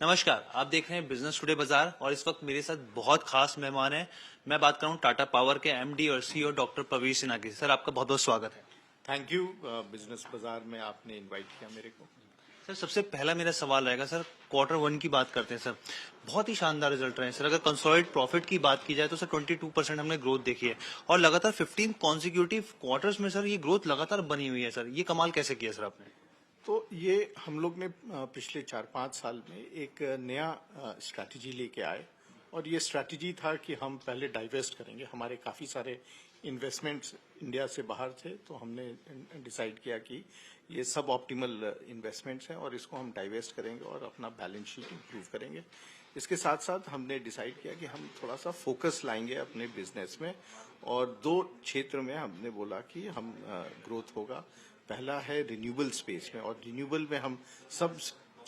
नमस्कार, आप देख रहे हैं बिजनेस टुडे बाजार और इस वक्त मेरे साथ बहुत खास मेहमान हैं। मैं बात कर रहा हूँ टाटा पावर के एमडी और सीईओ डॉक्टर प्रवीर सिन्हा की। सर, आपका बहुत बहुत स्वागत है। Thank you. बिजनेस बाजार में आपने इनवाइट किया मेरे को। सर, सबसे पहला मेरा सवाल रहेगा सर, क्वार्टर वन की बात करते हैं सर। बहुत ही शानदार रिजल्ट रहे हैं सर। अगर कंसोलिडेटेड प्रॉफिट की बात की जाए तो सर 22% हमने ग्रोथ देखी है और लगातार 15 कॉन्जिक्यूटिव क्वार्टर्स में सर ये ग्रोथ लगातार बनी हुई है। सर, ये कमाल कैसे किया सर आपने? तो ये हम लोग ने पिछले 4-5 साल में एक नया स्ट्रैटेजी लेके आए और ये स्ट्रैटेजी था कि हम पहले डाइवेस्ट करेंगे। हमारे काफ़ी सारे इन्वेस्टमेंट्स इंडिया से बाहर थे, तो हमने डिसाइड किया कि ये सब ऑप्टिमल इन्वेस्टमेंट्स हैं और इसको हम डाइवेस्ट करेंगे और अपना बैलेंस शीट इंप्रूव करेंगे। इसके साथ साथ हमने डिसाइड किया कि हम थोड़ा सा फोकस लाएंगे अपने बिजनेस में और 2 क्षेत्र में हमने बोला कि हम ग्रोथ होगा। पहला है रिन्यूएबल स्पेस में, और रिन्यूएबल में हम सब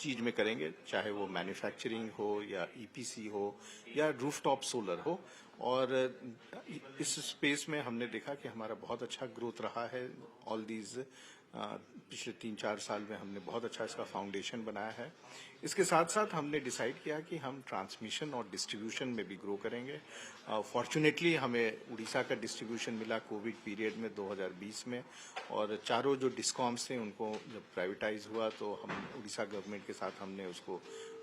चीज में करेंगे, चाहे वो मैन्युफैक्चरिंग हो या ईपीसी हो या रूफटॉप सोलर हो। और इस स्पेस में हमने देखा कि हमारा बहुत अच्छा ग्रोथ रहा है। ऑल दीज पिछले 3-4 साल में हमने बहुत अच्छा इसका फाउंडेशन बनाया है। इसके साथ साथ हमने डिसाइड किया कि हम ट्रांसमिशन और डिस्ट्रीब्यूशन में भी ग्रो करेंगे। फॉर्चुनेटली हमें उड़ीसा का डिस्ट्रीब्यूशन मिला कोविड पीरियड में 2020 में, और चारों जो डिस्कॉम्स थे उनको जब प्राइवेटाइज हुआ तो हम उड़ीसा गवर्नमेंट के साथ हमने उसको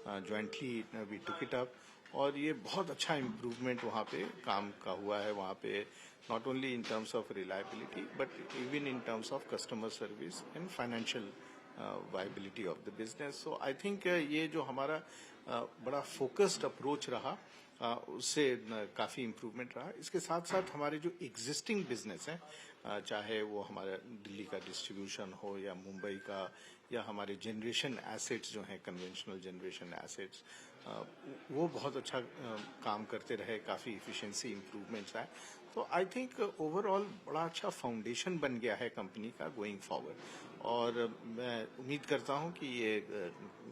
jointly we took it up, और ये बहुत अच्छा इम्प्रूवमेंट वहाँ पे काम का हुआ है। वहाँ पे not only in terms of reliability but even in terms of customer service and financial viability of the business. So I think ये जो हमारा बड़ा focused approach रहा, उससे काफ़ी इम्प्रूवमेंट रहा। इसके साथ साथ हमारे जो एग्जिस्टिंग बिजनेस हैं, चाहे वो हमारा दिल्ली का डिस्ट्रीब्यूशन हो या मुंबई का या हमारे जनरेशन एसेट्स जो हैं, कन्वेंशनल जनरेशन एसेट्स, वो बहुत अच्छा काम करते रहे, काफ़ी इफिशिएंसी इम्प्रूवमेंट्स आए। तो आई थिंक ओवरऑल बड़ा अच्छा फाउंडेशन बन गया है कंपनी का गोइंग फॉरवर्ड, और मैं उम्मीद करता हूं कि ये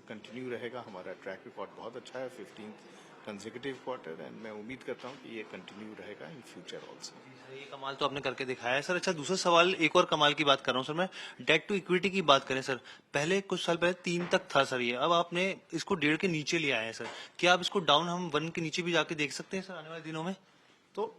कंटिन्यू रहेगा। हमारा ट्रैक रिकॉर्ड बहुत अच्छा है, 15th कंसेक्यूटिव क्वार्टर, एंड मैं उम्मीद करता हूं कि ये कंटिन्यू रहेगा इन फ्यूचर ऑल्सो। ये कमाल तो आपने करके दिखाया है सर। अच्छा, दूसरा सवाल, एक और कमाल की बात कर रहा हूँ सर मैं। डेट टू इक्विटी की बात करें सर, पहले कुछ साल पहले 3 तक था सर ये, अब आपने इसको 1.5 के नीचे ले आए हैं सर। क्या आप इसको डाउन हम 1 के नीचे भी जाके देख सकते हैं सर आने वाले दिनों में? तो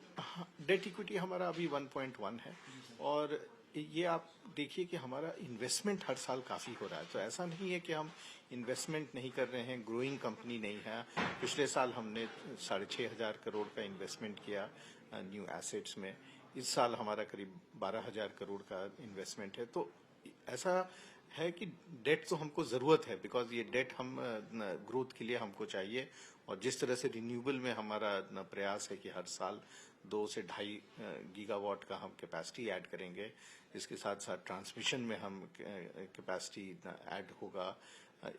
डेट इक्विटी हमारा अभी 1.1 है, और ये आप देखिए कि हमारा इन्वेस्टमेंट हर साल काफ़ी हो रहा है। तो ऐसा नहीं है कि हम इन्वेस्टमेंट नहीं कर रहे हैं, ग्रोइंग कंपनी नहीं है। पिछले साल हमने 6,500 करोड़ का इन्वेस्टमेंट किया न्यू एसेट्स में। इस साल हमारा करीब 12,000 करोड़ का इन्वेस्टमेंट है। तो ऐसा है कि डेट तो हमको ज़रूरत है, बिकॉज ये डेट हम ग्रोथ के लिए हमको चाहिए। और जिस तरह से रिन्यूएबल में हमारा प्रयास है कि हर साल 2 से 2.5 गीगावाट का हम कैपेसिटी ऐड करेंगे। इसके साथ साथ ट्रांसमिशन में हम कैपेसिटी ऐड होगा।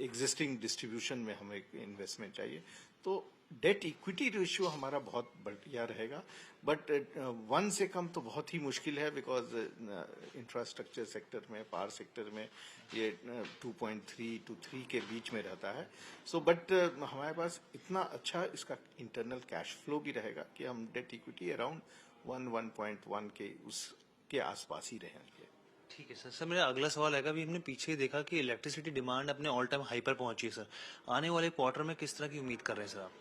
एग्जिस्टिंग डिस्ट्रीब्यूशन में हमें इन्वेस्टमेंट चाहिए। तो डेट इक्विटी रेशियो हमारा बहुत बढ़िया रहेगा, बट 1 से कम तो बहुत ही मुश्किल है, बिकॉज इंफ्रास्ट्रक्चर सेक्टर में, पावर सेक्टर में ये 2.3 to 3 के बीच में रहता है। सो बट हमारे पास इतना अच्छा इसका इंटरनल कैश फ्लो भी रहेगा कि हम डेट इक्विटी अराउंड 1.1 के उसके आसपास ही रहेंगे। ठीक है सर। सर, मेरा अगला सवाल है, अभी हमने पीछे देखा कि इलेक्ट्रिसिटी डिमांड अपने ऑल टाइम हाई पर पहुंची है सर। आने वाले क्वार्टर में किस तरह की उम्मीद कर रहे हैं सर आप?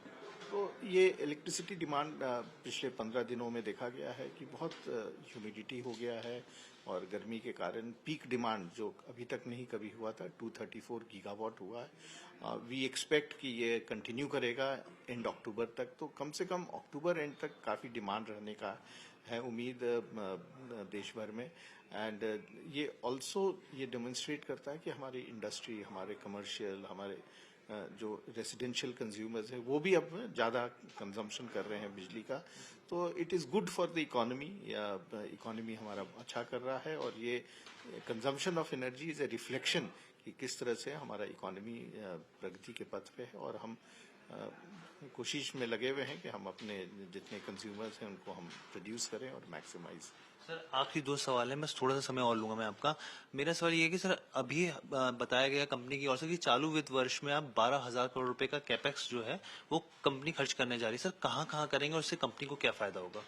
तो ये इलेक्ट्रिसिटी डिमांड पिछले 15 दिनों में देखा गया है कि बहुत ह्यूमिडिटी हो गया है, और गर्मी के कारण पीक डिमांड जो अभी तक नहीं कभी हुआ था 234 गीगावाट हुआ है। वी एक्सपेक्ट कि ये कंटिन्यू करेगा एंड अक्टूबर तक। तो कम से कम अक्टूबर एंड तक काफ़ी डिमांड रहने का है उम्मीद देश भर में। एंड ये ऑल्सो ये डेमोन्स्ट्रेट करता है कि हमारी इंडस्ट्री, हमारे कमर्शियल, हमारे जो रेसिडेंशियल कंज्यूमर्स हैं वो भी अब ज़्यादा कंजम्पशन कर रहे हैं बिजली का। तो it is good for the economy. Economy हमारा अच्छा कर रहा है, और ये consumption of energy is a reflection कि किस तरह से हमारा इकोनॉमी प्रगति के पथ पे है। और हम कोशिश में लगे हुए हैं कि हम अपने जितने कंज्यूमर्स हैं उनको हम प्रोड्यूस करें और मैक्सिमाइज। सर, आखिरी 2 सवाल है, बस थोड़ा सा समय और लूंगा मैं आपका। मेरा सवाल ये है कि सर, अभी बताया गया कंपनी की ओर से कि चालू वित्त वर्ष में आप 12,000 करोड़ रुपए का कैपेक्स जो है वो कंपनी खर्च करने जा रही है। सर, कहाँ कहाँ करेंगे और इससे कंपनी को क्या फायदा होगा?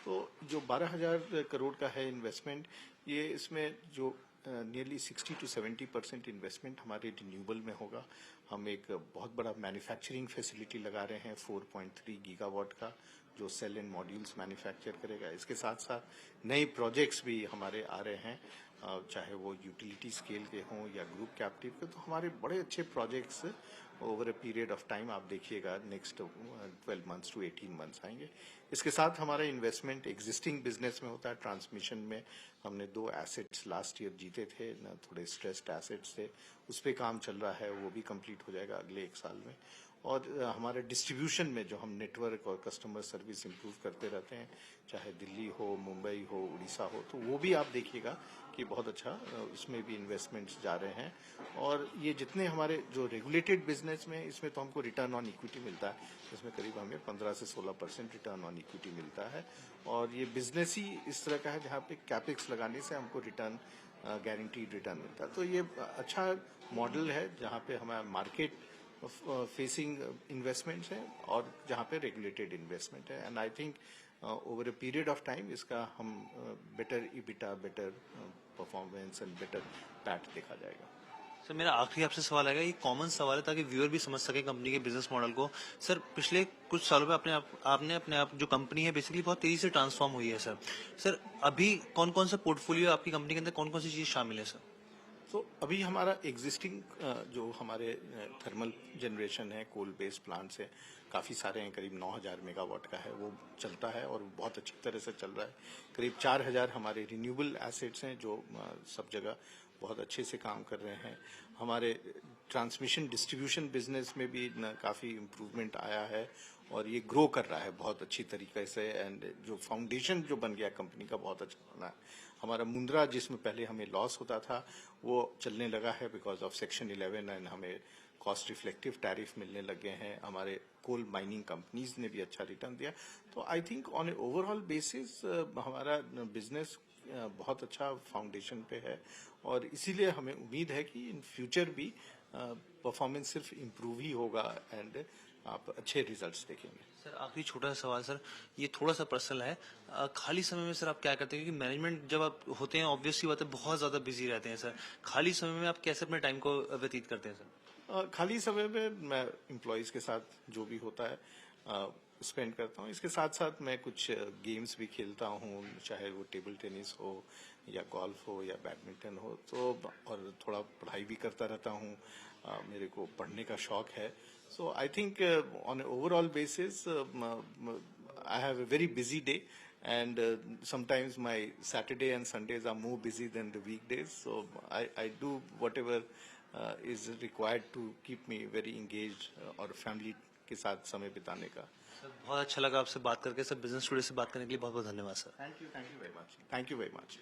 तो जो 12,000 करोड़ का है इन्वेस्टमेंट, ये इसमें जो नियरली 60 to 70% इन्वेस्टमेंट हमारे रिन्यूएबल में होगा। हम एक बहुत बड़ा मैन्युफैक्चरिंग फैसिलिटी लगा रहे हैं 4.3 गीगावाट का, जो सेल एंड मॉड्यूल्स मैन्युफैक्चर करेगा। इसके साथ साथ नए प्रोजेक्ट्स भी हमारे आ रहे हैं, चाहे वो यूटिलिटी स्केल के हों या ग्रुप कैप्टिव के। तो हमारे बड़े अच्छे projects over a period of time आप देखिएगा नेक्स्ट 12 मंथ्स टू 18 मंथ्स आएंगे। इसके साथ हमारा इन्वेस्टमेंट एग्जिस्टिंग बिजनेस में होता है। ट्रांसमिशन में हमने 2 एसेट्स लास्ट ईयर जीते थे ना, थोड़े स्ट्रेस्ड एसेट्स थे, उस पर काम चल रहा है, वो भी कंप्लीट हो जाएगा अगले 1 साल में। और हमारे डिस्ट्रीब्यूशन में जो हम नेटवर्क और कस्टमर सर्विस इंप्रूव करते रहते हैं, चाहे दिल्ली हो, मुंबई हो, उड़ीसा हो, तो वो भी आप देखिएगा कि बहुत अच्छा उसमें भी इन्वेस्टमेंट्स जा रहे हैं। और ये जितने हमारे जो रेगुलेटेड बिजनेस में, इसमें तो हमको रिटर्न ऑन इक्विटी मिलता है, इसमें करीब हमें 15 से 16% रिटर्न ऑन इक्विटी मिलता है। और ये बिजनेस ही इस तरह का है जहाँ पे कैपेक्स लगाने से हमको रिटर्न गारंटीड रिटर्न मिलता है। तो ये अच्छा मॉडल है जहाँ पे हमारा मार्केट फेसिंग इन्वेस्टमेंट्स हैं और जहाँ पे रेगुलेटेड इन्वेस्टमेंट है। And I think over a period of time इसका हम better EBITDA, better performance and better PAT देखा जाएगा। सर मेरा आखिरी आपसे सवाल आएगा, ये कॉमन सवाल है ताकि व्यूअर भी समझ सके कंपनी के बिजनेस मॉडल को। सर पिछले कुछ सालों में आपने अपने आप जो कंपनी है बेसिकली बहुत तेजी से ट्रांसफॉर्म हुई है सर। सर अभी कौन कौन सा पोर्टफोलियो आपकी कंपनी के अंदर कौन कौन सी चीज शामिल है सर? तो अभी हमारा एग्जिस्टिंग जो हमारे थर्मल जनरेशन है, कोल बेस्ड प्लांट्स है, काफ़ी सारे हैं, करीब 9000 मेगावाट का है, वो चलता है और बहुत अच्छी तरह से चल रहा है। करीब 4000 हमारे रिन्यूएबल एसेट्स हैं जो सब जगह बहुत अच्छे से काम कर रहे हैं। हमारे ट्रांसमिशन डिस्ट्रीब्यूशन बिजनेस में भी काफ़ी इम्प्रूवमेंट आया है और ये ग्रो कर रहा है बहुत अच्छी तरीके से। एंड जो फाउंडेशन जो बन गया कंपनी का बहुत अच्छा बना है। हमारा मुंद्रा जिसमें पहले हमें लॉस होता था वो चलने लगा है बिकॉज ऑफ सेक्शन 11 एंड हमें कॉस्ट रिफ्लेक्टिव टैरिफ मिलने लगे हैं। हमारे कोल माइनिंग कंपनीज ने भी अच्छा रिटर्न दिया। तो आई think on a overall basis हमारा बिजनेस बहुत अच्छा फाउंडेशन पे है और इसीलिए हमें उम्मीद है कि इन फ्यूचर भी परफॉर्मेंस सिर्फ इम्प्रूव ही होगा एंड आप अच्छे रिजल्ट्स देखेंगे। सर आखिरी छोटा सा सवाल सर, ये थोड़ा सा पर्सनल है। खाली समय में सर आप क्या करते हैं? क्योंकि मैनेजमेंट जब आप होते हैं ऑब्वियसली बात है बहुत ज्यादा बिजी रहते हैं सर। खाली समय में आप कैसे अपने टाइम को व्यतीत करते हैं सर? खाली समय में मैं एम्प्लॉयज़ के साथ जो भी होता है स्पेंड करता हूँ। इसके साथ साथ मैं कुछ गेम्स भी खेलता हूँ, चाहे वो टेबल टेनिस हो या गोल्फ हो या बैडमिंटन हो। तो और थोड़ा पढ़ाई भी करता रहता हूँ, मेरे को पढ़ने का शौक है। So I think on a overall basis I have a very busy day and sometimes my Saturday and Sundays are more busy than the weekdays. So I do whatever is required to keep me very engaged और family के साथ समय बिताने का। Sir बहुत अच्छा लगा आपसे बात करके सर। बिजनेस टुडे से बात करने के लिए बहुत बहुत धन्यवाद sir. Thank you very much.